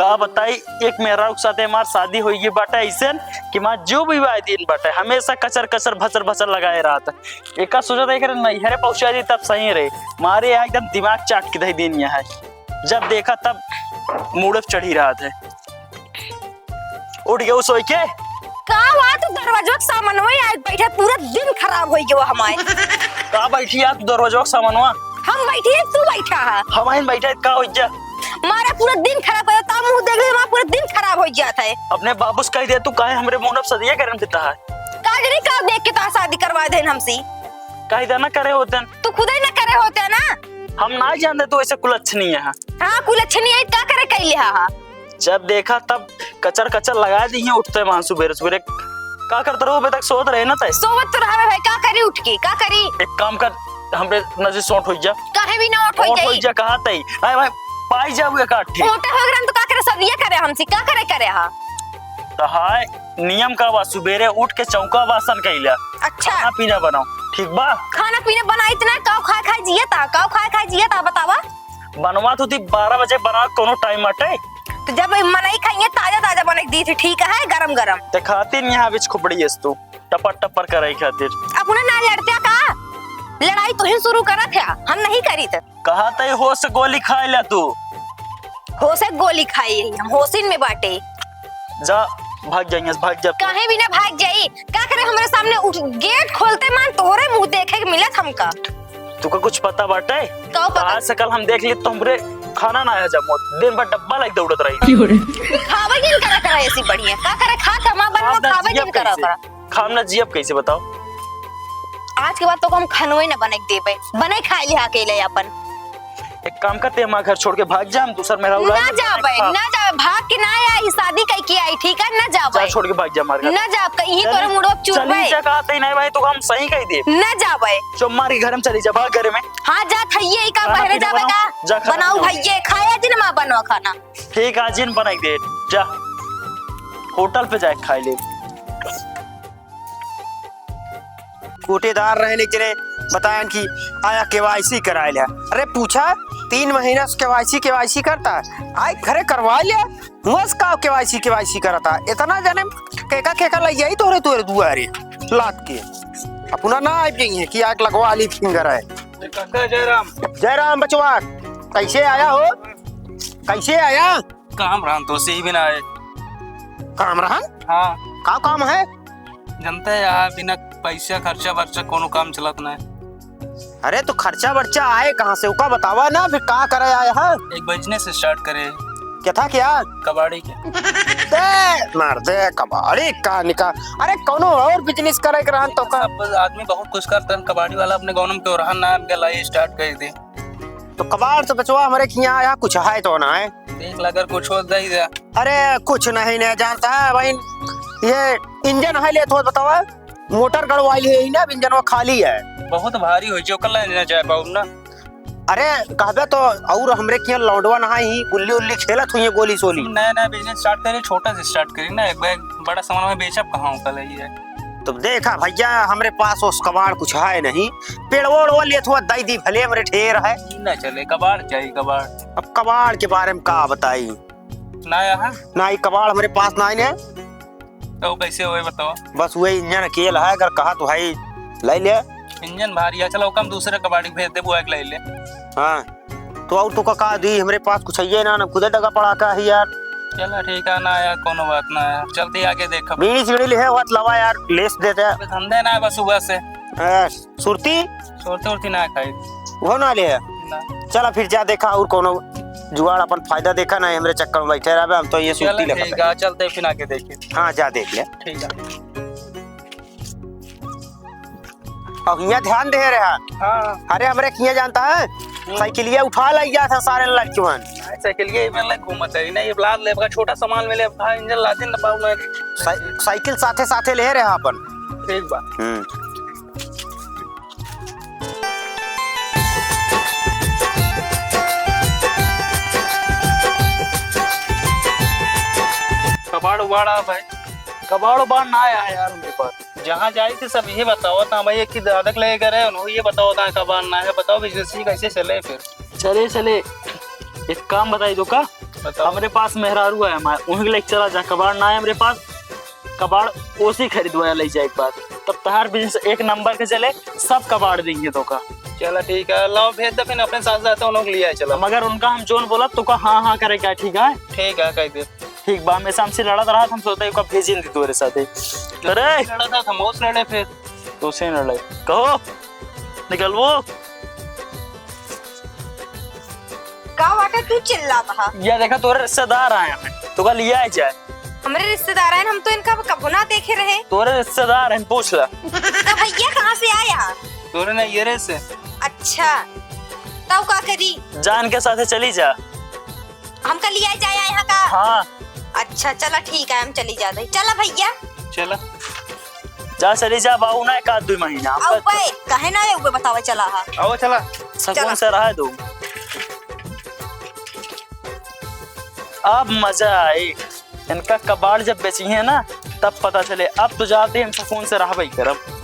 का बताई एक मेरा साथ हमार शादी हुई बाटे ऐसे कि माँ जो भी आए दिन बाटे हमेशा कचर कचर भचर भचर लगाए रहा था। एक सोचा था नैहरे पहुंचा दी तब सही रहे, मारे यहाँ एकदम दिमाग चाट के दही दिन यहाँ जब देखा तब मूड चढ़ी रहा था। उठ गया सोई के का बात दरवाजा के सामने आज बैठे पूरा दिन खराब हो गया हमारे। का बैठी आप दरवाजा के सामनवा? हम बैठी है तू बैठा है। हम बैठे का हो जा मारा पूरा दिन खराब हो जाता मुंह देख ले हमारा पूरा दिन खराब हो जाता है। अपने बाबू से कह दे तू काहे हमरे मुंह सदिया करन देता है का जरी का देख के तो शादी करवा दे हमसे कह दे ना करे होतन तू खुद ही ना करे होते ना। हम ना जानते तो ऐसे कुलच्छनी है। हां कुलच्छनी है का करे कैले हां जब देखा तब कचर कचर लगा दी है। उठते मानसू बेरे सुबह का करते रहो अभी तक सोत रहे ना तय सोवत तो रहा भाई का करी उठ के का करी एक काम कर हमरे नजर सोट हो जा काहे भी ना उठ हो जा कहा तई आए भाई पाई जाओगे काठी मोटा हो गरम तो का करे सदिया करे हमसे का करे हां तो हाय नियम का बा सुबेरे उठ के चौका बासन कइला। अच्छा खाना पीना बनाओ ठीक बा। खाना पीना बना इतना काव खा जिया था बतावा बनवा तो थी 12 बजे बना कोनो टाइम अटे तो जब मनई खाइए ताजा ताजा बना दी थी ठीक है गरम गरम ते खातिर यहाँ बिच खुपड़ी है तू टपर टपर करे खातिर अपना ना लड़ते का लड़ाई तो ही शुरू करा था हम नहीं करी थे कहा तय हो से गोली खा ले तू हो से गोली खाई हम होशिन में बाटे जा भाग जाएंगे भाग जा काहे भी ना भाग जाई का करे हमारे सामने उठ गेट खोलते मान तोरे मुंह देखे के मिलत हमका तुका कुछ पता बाटे का पता आज से कल हम देख ली तो हमरे खाना ना आया जब दिन भर डब्बा लाइक दौड़त रही खावे दिन करा ऐसी बढ़िया का करे खा कमा बनवा खावे दिन करा खाना जियब कैसे बताओ। आज के बाद तो हम खनवे न बने देबे बने खा लिया अकेले अपन। एक काम करते हम घर छोड़ के भाग जा हम दूसरा मेरा ना जाबे भाग के ना आई शादी कई की आई ठीक है ना जाबे छोड़ के भाग जा मार ना जाब कहीं तोरे मुड़ो चुरबे चली जा कहते ही नहीं भाई तो हम सही कह दे ना जाबे जो मार के घर में चली जा भाग घर में। हां जा खइए का पहले जाबे का बनाऊ भइए खाया दिन मां बनवा खाना ठीक आज इन बनाई दे जा होटल पे जाके खाई ले। कोटेदार रहने के बताया कि आया केवाईसी करा लिया। अरे पूछा 3 महीना से केवाईसी करता आय घरे करवा लिया मस का केवाईसी करता इतना जाने केका लग जाई तोरे दुआरे लात के अपना ना आई है कि आग लगवा ली फिंगर है। जयराम बचवा कैसे आया हो कैसे आया? काम रहन तो से ही बिना आए काम रहन हाँ का काम है जनता है यहाँ बिना पैसा खर्चा वर्चा कोनो काम चलत ना है। अरे तो खर्चा वर्चा आए कहाँ से उका बतावा ना फिर का करे आया है? एक बिजनेस स्टार्ट करे क्या था क्या कबाड़ी के दे मार दे कबाड़ी का निका अरे कोनो और बिजनेस करे के रहन तो का सब आदमी बहुत कुछ करते हैं कबाड़ी वाला अपने गाँव में क्यों रहन ना गलाई स्टार्ट कर दे तो कबाड़ तो बचवा हमारे यहाँ आया कुछ है तो ना है देख लगर कुछ हो दे दे। अरे कुछ नहीं जानता है भाई ये इंजन है ले तो बतावा मोटर गड़वाई है ना इंजन वो खाली है बहुत भारी हो जो कल ना जाए पाऊ ना। अरे कहबे तो और हमरे किया लौंडवा ना ही गुल्ली उल्ली खेलत हुई गोली सोली नया बिजनेस स्टार्ट करे छोटा से स्टार्ट करी ना एक बड़ा सामान में बेचब कहाँ कल है तो देखा भैया हमरे पास उस कबाड़ कुछ है नहीं पेड़ ओड़ लिए थोड़ा दई दी भले हमरे ढेर है ना चले कबाड़ चाहिए कबाड़। अब कबाड़ के बारे में का बताई नया है ना ही कबाड़ हमारे पास ना है तो कैसे हुए बताओ। बस वही इंजन अकेल है अगर कहा तो भाई ले ले इंजन भारी है चलो कम दूसरे कबाड़ी भेज दे वो एक ले ले। हाँ तो और तो का दी हमारे पास कुछ है ना खुदे डगा पड़ा का है यार। चला ठीक है ना यार कोनो बात ना यार चलते आगे देखो बीड़ी सीढ़ी ले है बात लवा यार लेस देते हैं धंधे ना है बस सुबह से सुरती सुरती ना खाई वो ना ले चला फिर जा देखा और कोनो जुगाड़ अपन फायदा देखा ना हमरे चक्कर में बैठे रहे हम तो ये सुरती ले ठीक है चलते फिर आके देखिए। हाँ जा देख ले ठीक है अब यहाँ ध्यान दे रहा। हाँ अरे हमरे किया जानता है साइकिलिया उठा लाई जा था सारे लड़कियों साइकिल में घूमत है ना ये लाद ले छोटा सामान में ले इंजन लाते ना पाऊ मैं साइकिल साथे साथे ले रहे अपन ठीक बा। कबाड़ उबाड़ा भाई कबाड़ बाढ़ ना आया है यार उनके पास जहाँ जाए थे सब ये बताओ था भाई एक दादक ले करे ये बताओ था कबाड़ ना है बताओ बिजनेस कैसे चले फिर चले एक काम बताई दो का बताओ। हमारे पास मेहरारू है हमारे, उन्हें लेके चला जा, कबाड़ ना है हमारे पास, कबाड़ ओसी खरीदवाया ले जाए एक बार, तब तहार बिजनेस एक नंबर के चले, सब कबाड़ देंगे तो का। चलो ठीक है, लाओ भेज दो, फिर अपने साथ जाते हैं, उन लोग लिया चलो। मगर उनका हम जोन बोला तो का हाँ हाँ करे क्या, ठीक है? ठीक है, कह दे। ठीक बा, हमेशा हमसे लड़त रहा, हम सोचते हैं भेजी नहीं तुम्हारे साथ। अरे लड़ा था, हम उस लड़े फिर। तो से लड़ाई कहो, निकल वो। का वाटे तू चिल्ला था? ये देखा तोरे रिश्तेदार आए हैं, तो का लिया है जाए। हमारे रिश्तेदार हैं, हम तो इनका कबो ना देखे रहे। तोरे रिश्तेदार हैं, पूछ ला। तो भैया कहाँ से आया? तोरे ना ये से। अच्छा, तब का करी? जान के साथ चली जा। हमका लिया जाया यहाँ का? हाँ अच्छा चला ठीक है, हम चली जाते। चला भैया, चलो जा, चली जा बाबू ना, एक आध 2 महीना अब कहे ना ऊपर बतावा चला हा। आओ चला। सकून से रहा दो। अब मजा आए, इनका कबाड़ जब बेची है ना तब पता चले। अब तो जाते हैं हम सकून से रहा भाई करब।